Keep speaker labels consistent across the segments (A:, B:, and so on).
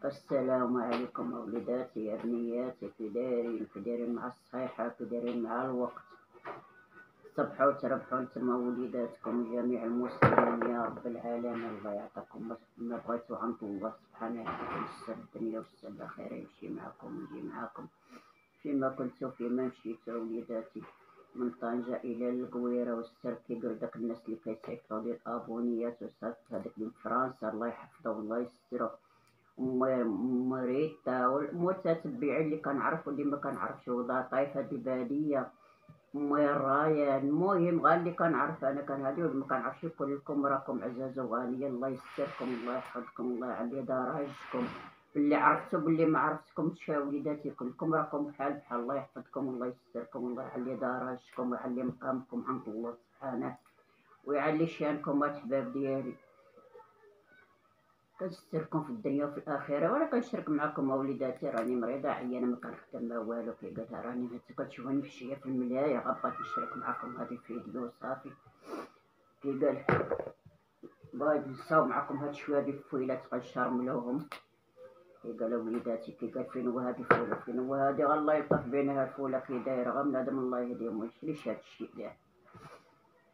A: السلام عليكم وليداتي يا بنياتي، كي دايرين مع الصحيحة، كي دايرين مع الوقت. صبحوا وتربحوا نتوما وليداتكم جميع المسلمين يا رب العالمين. الله يعطيكم ما بغيتو عند الله سبحانه يعطيكم السر الدنيا والسر الآخرة، يمشي معكم ويجي معكم فيما كنتو فيما مشيتو وليداتي. من طنجة إلى القويرة والسر كيقول داك الناس اللي كيسيطرو ديال الأبونيات وصافي هذاك من فرنسا، الله يحفظو والله يسترو. مريتا والمتتبعين اللي كنعرف واللي ما كنعرفش، ولطايف هاد البادية رايان. المهم غير اللي كنعرف انا كنهادي واللي ما كنعرفش، كلكم راكم عزاز وغالية. الله يستركم، الله يحفظكم، الله يعلي دراجتكم. باللي عرفتو باللي ما عرفتكمش وليداتي كلكم راكم بحال. الله يحفظكم، الله يستركم، الله يعلي دراجتكم ويعلي مقامكم عند الله سبحانه ويعلي شانكم الحباب ديالي. كنستركم في الدنيا وفي الاخره، وانا كنشارك معكم وليداتي. راني مريضه عيانه ما كنخدم ما والو، كي قالها راني هانتو كتشوفوني في الشيه في الملايه، غبغيت نشارك معكم هذه الفيديو صافي. كي قال بغيت نساو معكم هاد شويه ديال الفويلات غنشرملوهم. كي قال وليداتي، كي قال فين هو هادي الفوله، فين هو هادي، الله يلطف بينها الفوله كي دايره. غير بنادم الله يهديهم ويشريش هاد الشيء كاع،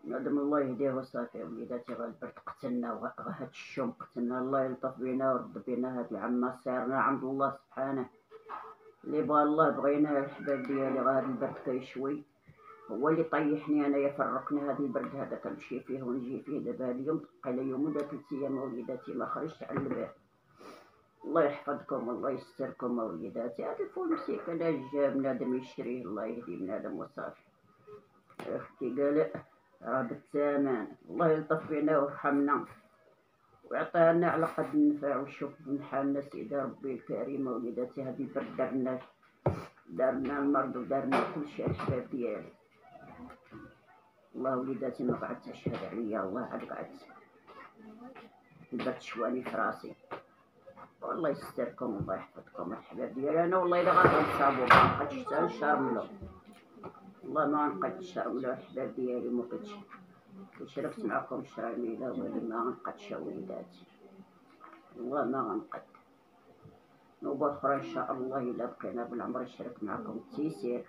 A: بنادم الله يهديه وصافي وليداتي. غا البرد قتلنا وهاد الشوم قتلنا، الله يلطف بينا ورد بينا هاد العمة سيرنا عند الله سبحانه. اللي بغى الله بغينا الحباب ديالي. غا هاد البرد كيشوي هو اللي طيحني انايا، فرقني هاد البرد هذا كنمشي فيه ونجي فيه. دابا اليوم تبقى لي يوم ولا 3 ايام وليداتي ما خرجتش على الباب. الله يحفظكم والله يستركم وليداتي. هاد الفول مسيكه لا جا بنادم يشريه، الله يهدي بنادم وصافي. اختي قال راه بالثمن، الله يلطف بينا ويرحمنا ويعطينا على قد النفع. وشوف من حالنا سيدي ربي الكريم وليداتي. هاد البرد دارنا المرض ودارنا كل شيء الحباب ديالي. الله وليداتي ما قعدت تشهد عليا، الله عاد قعدت البرد شواني في راسي. والله يستركم والله يحفظكم الحباب ديالي. انا والله الا غنصابو ما نقدش حتى نشرملو، والله ما نقدش نشرملو الحباب ديالي. ما كنتش شربت معكم شرميله ولي ما غنقدش وليداتي، والله ما غنقد. نوبة أخرى إن شاء الله إلا بقينا بالعمر نشارك معكم التيسير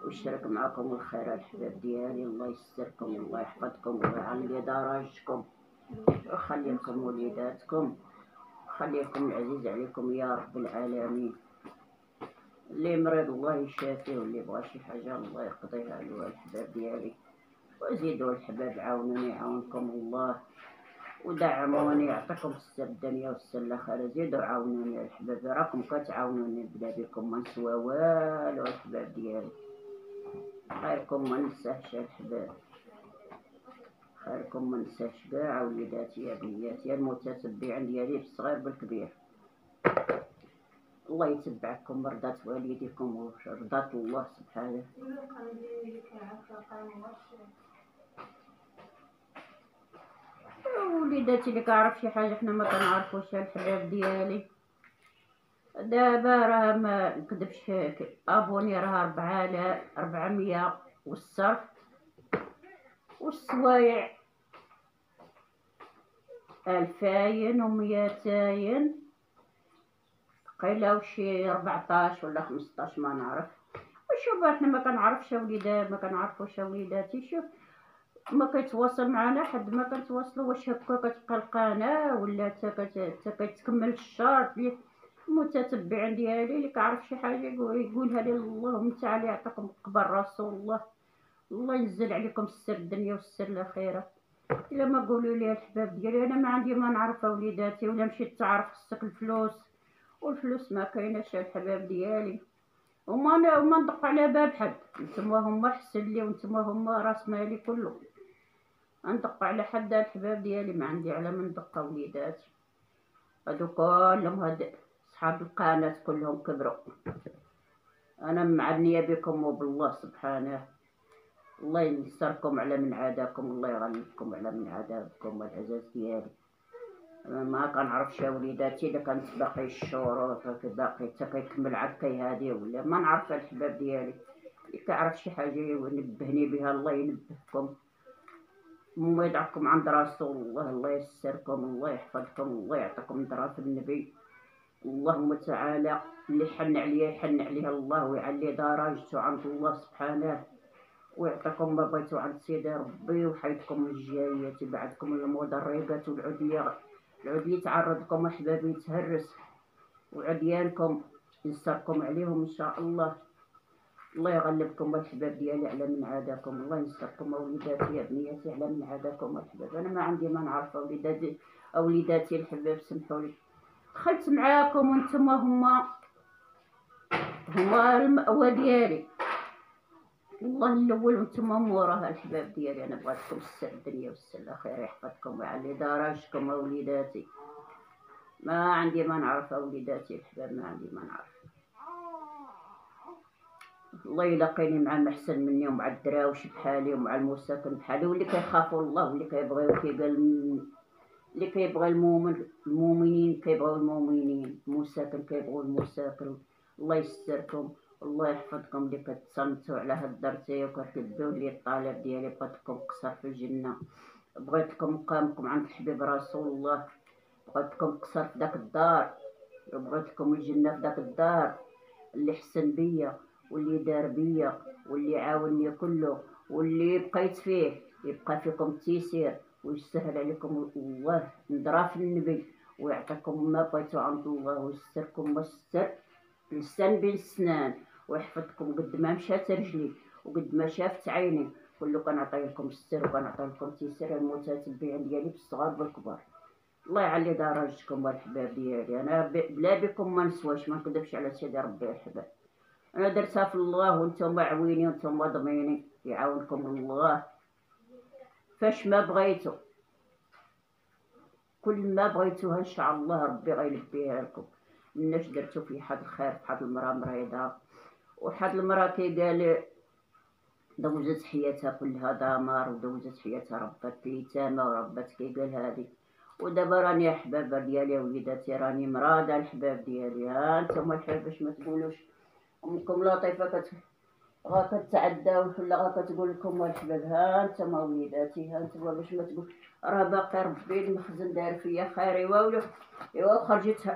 A: ونشارك معكم الخير الحباب ديالي. الله يستركم والله يحفظكم ويعلي دراجتكم ويخلي لكم وليداتكم ويخلي لكم العزيز عليكم يا رب العالمين. اللي مريض الله يشافيه، واللي بغى شي حاجة الله يقضيها له الحباب ديالي. وزيدوا الحباب عاونوني يعاونكم الله، ودعموني يعطيكم السر الدنيا والسر الاخره. زيدوا عاونوني الحباب، راكم كتعاونوني بلا بكم ما نسوى والو الحباب ديالي. خيركم ما ننساهش الحباب، خيركم ما ننساهش كاع وليداتي يا بنياتي يا المتتبعين ديالي بالصغير بالكبير. الله يتبعكم مرضات والديكم ورضات الله سبحانه. وليداتي اللي كعرف شي حاجه حنا ما كنعرفوش الحباب ديالي. دابا راه ما نكذبش، ابوني راه 400 والصرف والسوايع 2200 قيله وشي 14 ولا 15 ما نعرف. وشوف احنا ما كنعرفش وليدات، ما كنعرفوش وليداتي. شوف ما كيتواصل معنا حد، ما كنتواصلوا. واش هكا كتبقى القناه ولا حتى كتكمل الشهر؟ المتتبعين ديالي اللي كيعرف شي حاجه يقولها لي. اللهم تعالى يعطيكم قبل رسول الله، الله ينزل عليكم السر الدنيا والسر الاخره. الا ما قولوا لي الحباب ديالي انا ما عندي ما نعرف وليداتي. ولا مشيت تعرف خصك الفلوس، والفلوس ما كايناش الحباب ديالي. وما ندق على باب حد. نتوما هما حسن لي ونتوما هما راس مالي كله. ندق على حد الحباب ديالي ما عندي على من ندق وليداتي. هادو كلهم هاد صحاب القناة كلهم كبروا. انا معنيه بكم وبالله سبحانه. الله ينصركم على من عاداكم، الله يغلبكم على من عاداكم العزاز ديالي. ما كنعرفش وليداتي الا كانت باقي الشروط باقي حتى كيكمل عاد كيهادي ولا ما نعرف الحباب ديالي. اللي كيعرف شي حاجه ينبهني بها، الله ينبهكم وما يدعكم عند رسول الله. الله يسركم، الله يحفظكم، الله يعطيكم درات النبي اللهم تعالى اللي حن عليا يحن عليها الله ويعلي درجته عند الله سبحانه، ويعطيكم ما بغيتو عند سيدي ربي، وحيدكم من الجايات يبعدكم من المضربات والعدية. العدية تعرضكم أحبابي يتهرس، وعديانكم ينصركم عليهم إن شاء الله. الله يغلبكم الحباب ديالي على من عاداكم، الله ينصركم وليداتي يا بنياتي على من عاداكم الحباب. أنا ما عندي ما نعرف وليداتي الحباب، سمحولي دخلت معاكم وانتم هما المأوى ديالي، والله الاول وانتم موراها الحباب ديالي. انا بغيتكم السر الدنيا والسر الاخير، يحفظكم ويعلي درجتكم اوليداتي. ما عندي ما نعرف اوليداتي الحباب، ما عندي ما نعرف. الله يلاقيني مع محسن مني ومع الدراوش بحالي ومع المساكن بحالي، واللي كيخافوا الله واللي كيبغيو اللي كيبغي المؤمنين كيبغيو المؤمنين، المساكن كيبغيو المساكن. الله يستركم، الله يحفظكم اللي كتصنتوا على هاد الدرتي وكتلبيو لي الطلب ديالي. بغيتكم قصر في الجنة، بغيتكم مقامكم عند الحبيب رسول الله، بغيتكم قصر في داك الدار، بغيتكم الجنة في داك الدار. اللي حسن بيا واللي دار بيا واللي عاونني كله واللي بقيت فيه يبقى فيكم التيسير ويسهل عليكم الله نضرا في النبي، ويعطيكم ما بغيتو عند الله، ويستركم والستر لسان بين السنان، ويحفظكم قد ما مشات رجلي وقد ما شافت عيني. كله كنعطي لكم الستر وكنعطي لكم تيسير المتتبعين ديالي بالصغار بالكبار. الله يعلي درجتكم الحباب ديالي. انا بلا بكم ما نسواش، ما نكذبش على سيدي ربي الحباب. انا درتها في الله وانتم عويني وانتم ضميني، يعاونكم الله فاش ما بغيتو. كل ما بغيتوها ان شاء الله ربي غيلبيها لكم. مناش درتو في حد الخير، في حد المراه مريضه، وحد المراه كيقال دوزت حياتها كلها دمار، ودوزت حياتها ربات اليتامى وربات كيقال هادي. ودابا راني احباب ديالي وليداتي راني مراده الحباب ديالي. ها انتم الحباب باش ما تقولوش امكم لطيفه غا كتعدى ولا غا كتقول لكم الحباب. ها انتما وليداتي، ها انتما باش ما تقول راه باقي ربي المخزن دار فيا خير. ايوا خرجت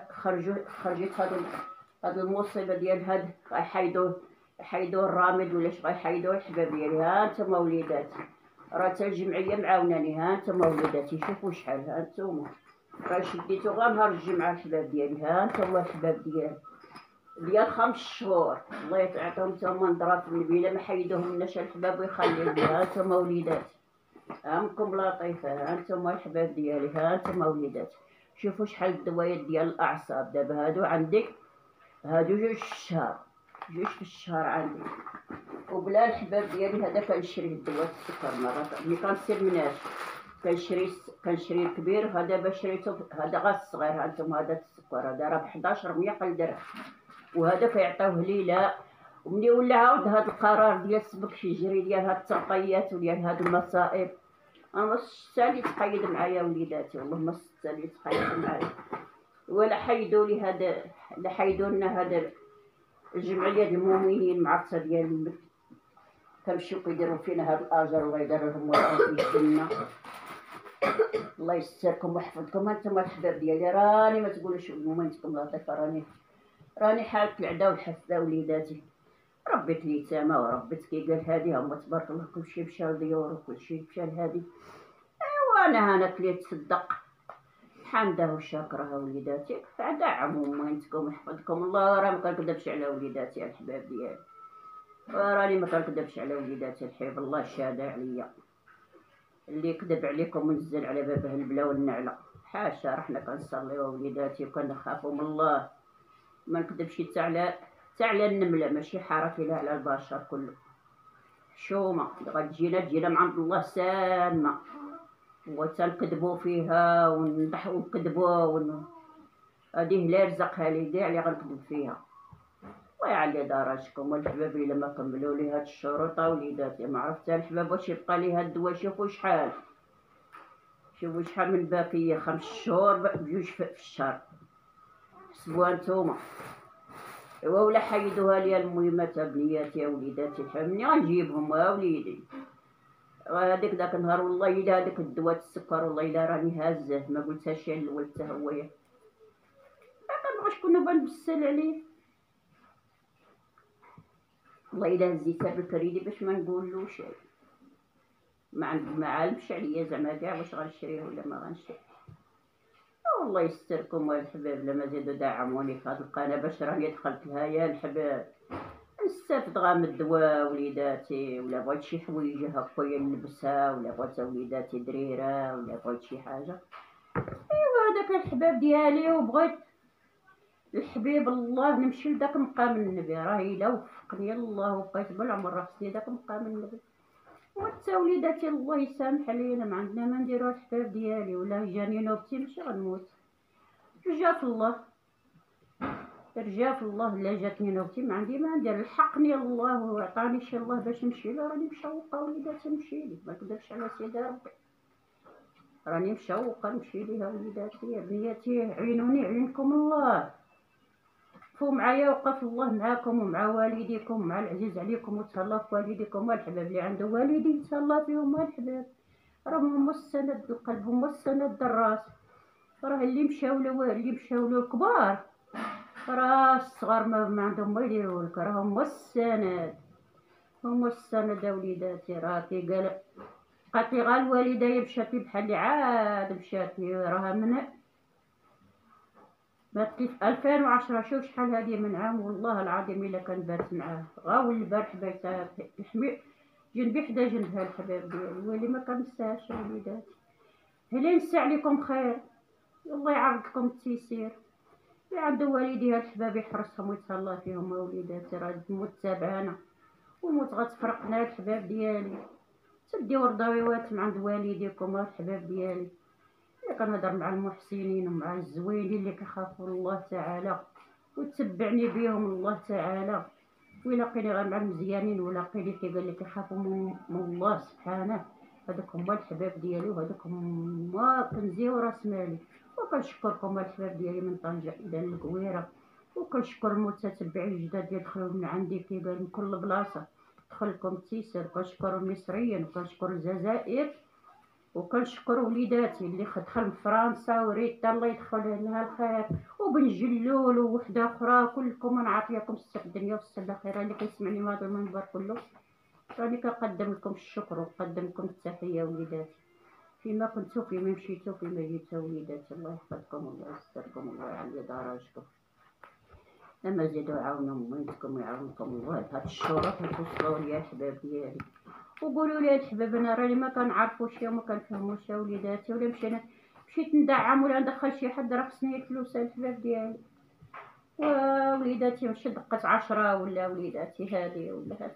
A: هاد المصيبه ديال هاد يحيدوا الرامد ولاش غيحيدوا الحباب ديالي. ها انتما وليداتي راه تا الجمعيه معاوناني. ها انتما وليداتي شوفوا شحال، ها انتما راه شديتو غير نهار الجمعه الحباب ديالي. ها انتما الحباب ديال 5 شهور، الله يعطيهم تما نضرا في النبي. الا ما حيدوهم لناش الحباب ويخليو بها. انتما وليداتي هاكم لطيفه، ها انتما الحباب ديالي. ها انتما وليداتي شوفوا شحال الدوايات ديال الاعصاب. دابا هادو عندك، هادو 2 الشهر، 2 في الشهر عندي. وبلا الحباب ديالي هذا كنشري دواء السكر مرات ملي كنسير مناش كنشري الكبير. هذا دابا شريته، هذا غير الصغير. ها انتما هذا السكر هذا راه ب 1100 درهم، وهذا كيعطيوه ليلة. وملي ولا عاود هاد القرار ديال سبك شجري ديال هاد الترقيات وديال هاد المصائب، انا ما شتا لي تقيد معايا وليداتي، والله ما شتا لي تقيد معايا. ولا حيدوا لي هذا، لا حيدوا لنا هذا الجمعيه ديال المؤمنين معرفه ديال كنمشيو كيديروا فينا هاد الاجر وغيديروا لهم في الجنه. الله يستركم ويحفظكم. انتم الحباب ديالي راني ما تقولوش مهمتكم لطيفه، راني حالة العدا والحسده وليداتي. ربيت اليتامى وربيت كيقال هادي، هما تبارك الله كلشي مشى لديور وكلشي مشى لهادي. ايوا انا كلي تصدق حامده وشاكره وليداتي. بعدا عموم وينتكم يحفظكم الله. راه ما كنكذبش على وليداتي الحباب ديالي، راني ما كنكذبش على وليداتي الحباب. الله شاهد عليا، اللي كذب عليكم ونزل على بابه البلا والنعله. حاشا، راه حنا كنصليو وليداتي وكنخافوا من الله. ما نكذبش حتى على النمله، ماشي حركه لا على البشر كله. حشومه تجينا من عند الله سامه، وتنكذبوا فيها ونكذبوا هذه لا رزقها لي كاع اللي غنكذب فيها. الله يعلي درجتكم. والحباب الا ما كملوا لي هاد الشروط وليداتي ما عرفت الحباب واش يبقى لي هاد الدواء. شوفوا شحال من باقيه، 5 شهور ب2 في الشهر، حسبوها نتوما. ايوا ولا حيدوها ليا المهمات بنياتي وليداتي الحباب. مني غنجيبهم وليدي هذيك داك النهار والله الا هذاك الدواء السكر والله الا راني هازه ما قلتهاش الاول حتى هو. ما واش كنا بنبسل عليه. والله الا هزيتها بالكريدي باش ما نقولوش، ما عالمش عليا زعما كاع واش غنشريه ولا ما غنشريه. والله يستركم الحباب، لما زيدوا دعموني في هاد القناه باش راني دخلت لها يا الحباب. نستافد غا من الدواء وليداتي، ولا بغيت شي حويجه هكايا نلبسها، ولا بغيت وليداتي دريره، ولا بغيت شي حاجه. ايوا هذاك الحباب ديالي، وبغيت الحبيب الله نمشي لداك مقام النبي، راه الا وفقني الله وبقيت بالعمر راه خصني داك مقام النبي. وحتى وليداتي الله يسامح علينا، ما عندنا ما نديرو الحباب ديالي، ولا جاني نوبتي ماشي غنموت، رجا في الله، رجا في الله. لا جاتني نوبتي ما عندي ما ندير، لحقني الله وعطاني شي الله باش نمشي له، راني مشوقه وليداتي نمشي ليه، ما نكذبش على سيدي ربي، راني مشوقه نمشي ليها وليداتي. يا بنياتي عينوني عينكم الله، وقفوا معايا، وقف الله معاكم ومع والديكم ومع العزيز عليكم، وتهلا في والديكم والحباب اللي عنده والدين تهلا فيهم والحباب، راهم هما السند القلب، هما السند الراس. راه اللي مشاولو الكبار، راه الصغار ما عندهم ما يديروا لك، راه هما السند، هما السند وليداتي. راه كي قالت لي غا الوالده مشات لي بحال اللي عاد مشات لي، راها من مات لي في 2010، شوف شحال هادي من عام، والله العظيم الا كان بارت معاه غاول البارح بيتها تحمي جنبي حدا جنبها الحباب ديالي، واللي ما كنساهاش وليداتي. هلا نسى عليكم خير، الله يعرضكم التيسير، اللي عنده والديها الحباب يحرسهم ويتهلا فيهم وليداتي. راه الموت تابعنا والموت غتفرقنا الحباب ديالي، تديو رضاويات من عند والديكم الحباب ديالي. كنهضر مع المحسنين ومع الزوينين اللي كيخافوا الله تعالى وتبعني بهم الله تعالى، ويلاقيني غير مع المزيانين، ولاقيني كيقال لي كيخافوا من الله سبحانه. هذوك هما الحباب ديالي، وهذوك هما كنزي وراس مالي. وكنشكركم الحباب ديالي من طنجة الى القويره، وكنشكر المتتبعين الجداد اللي دخلوا من عندي كيقال من كل بلاصه دخلكم التيسير. كنشكر المصريين، وكنشكر الجزائر، وكنشكر وليداتي اللي دخل من فرنسا، وريتا الله يدخل لها الخير، وبن جلول ووحده اخرى، كلكم انا عافياكم السر الدنيا والسر الاخره. اللي كيسمعني من هذا المنبر كله راني كنقدم لكم الشكر ونقدم لكم التحيه وليداتي، فيما كنتو فيما مشيتو فيما جيتو وليداتي. الله يحفظكم والله يستركم والله يعلي درجتكم، لما زيدوا عاونوا ميتكم ويعاونكم الله بهاد الشروط وتوصلوا ليا الحباب ديالي. وقولوا لي الحباب، انا راني ما كنعرفوش وما كنفهموش وليداتي، ولا مشيت ندعم ولا ندخل شي حد، راه خصني الفلوس الحباب ديالي. وليداتي ماشي دقت 10 ولا وليداتي هادي ولا هادي،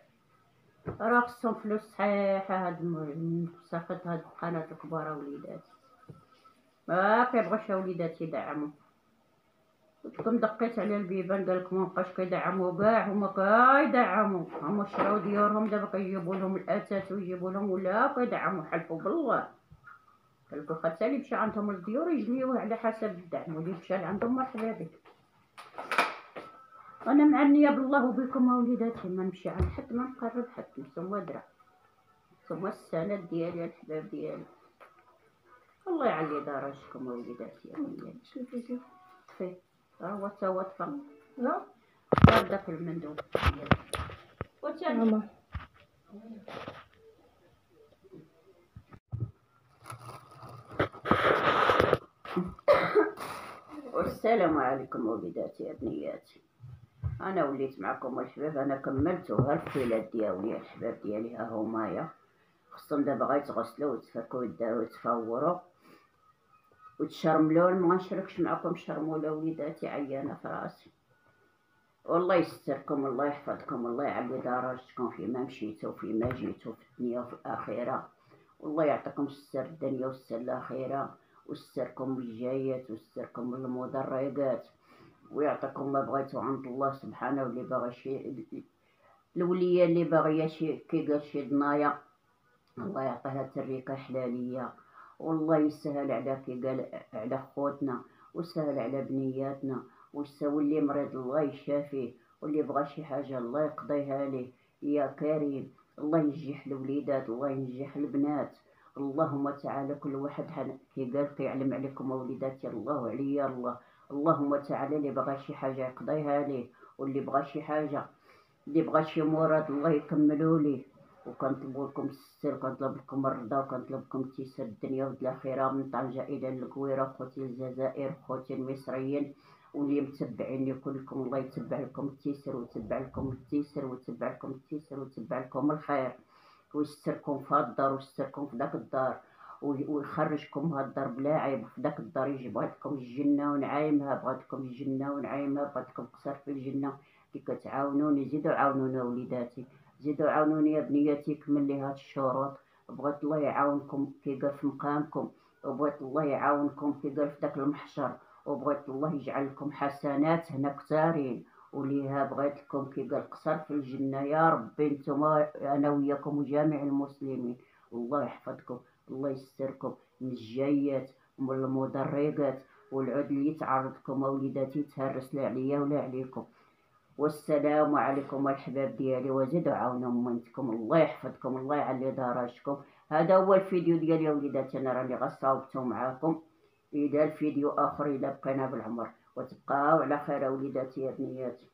A: راه خصهم فلوس صحيحه. هاد مسافه هاد القناه الكبار وليداتي ما كيبغوش وليداتي يدعموا. كنتكم دقيت على البيبان قالكم مابقاش كيدعموا كاع، هما كيدعموا، هما شراو ديورهم دابا كيجيبوا لهم الاثاث ويجيبوا لهم، ولا كيدعموا حلفوا بالله. قالكم حتى اللي مشى عندهم الديور يجنيوه على حسب الدعم، واللي مشى لعندهم مرحبا به. انا معنيه بالله وبكم وليداتي، ما نمشي عند حد ما نقرب حد، نتوما درا، نتوما السند ديالي الحباب ديالي. الله يعلي درجتكم وليداتي يا بنياتي. طفي هو تا هو طفى، لا داك المندوب ماما. والسلام عليكم وليداتي يا بنياتي. انا وليت معكم الحباب، انا كملتو ها الفيلات ديالي الحباب ديالي، ها همايا خصهم دابا غيتغسلوا ويتفكوا ويداو ويتفوروا وتشرملوا. ما نشاركش معكم شرموله وليداتي، عيانه في راسي. والله يستركم، الله يحفظكم، الله يعلي درجتكم فيما مشيتو فيما جيتو في الدنيا وفي الاخره. والله يعطيكم السر الدنيا والسر الاخره، وستركم بالجايات وستركم بالمدرجات، ويعطيكم ما بغيتو عند الله سبحانه. واللي باغي شي الوليه اللي باغيه شي كي قال شي ضنايا، الله يعطيها تريكه حلاليه، والله يسهل على كي قال على خوتنا، وسهل على بنياتنا، واللي مريض الله يشافيه، واللي بغى شي حاجه الله يقضيها ليه يا كريم. الله ينجح الوليدات، الله ينجح البنات. اللهم تعالى كل واحد كي قال كيعلم عليكم وليداتي، الله عليا الله، اللهم تعالى اللي بغى شي حاجة يقضيها ليه، واللي بغى شي حاجة، اللي بغى شي مراد الله يكملوا ليه. وكنطلب لكم الستر، وكنطلب لكم الرضا، وكنطلب لكم التيسير الدنيا والآخرة، من طنجة إلى الكويرة، خوتي الجزائر، خوتي المصريين، واللي متبعيني كلكم الله يتبع لكم التيسير، ويتبع لكم التيسير، ويتبع لكم التيسير، ويتبع لكم الخير، ويستركم في هاد الدار ويستركم في داك الدار، ويخرجكم من هاد الدار بلا عيب، وفي داك الدار يجيب لكم الجنة ونعايمها، بغاتكم الجنة ونعايمها، بغاتكم قصر في الجنة. كي كتعاونوني زيدوا عاونونا وليداتي، زيدوا عاونوني يا بنياتي، كمل لي هاد الشروط. بغيت الله يعاونكم كي قال في مقامكم، وبغيت الله يعاونكم كي قال في داك المحشر، وبغيت الله يجعل لكم حسنات هنا كتارين. وليها بغيت لكم كي قال قصر في الجنة يا ربي، نتوما انا وياكم وجميع المسلمين. والله يحفظكم، الله يستركم من الجايات ومن المضرقات، والعود اللي يتعرضكم وليداتي تهرس لا عليا ولا عليكم. والسلام عليكم الحباب ديالي، وزيدوا عاونوا منتكم، الله يحفظكم، الله يعلي درجتكم. هذا هو الفيديو ديالي يا وليداتي، انا راني غصاوبته معاكم. الى الفيديو اخر الى بقينا بالعمر، وتبقاو على خير وليداتي يا بنياتي.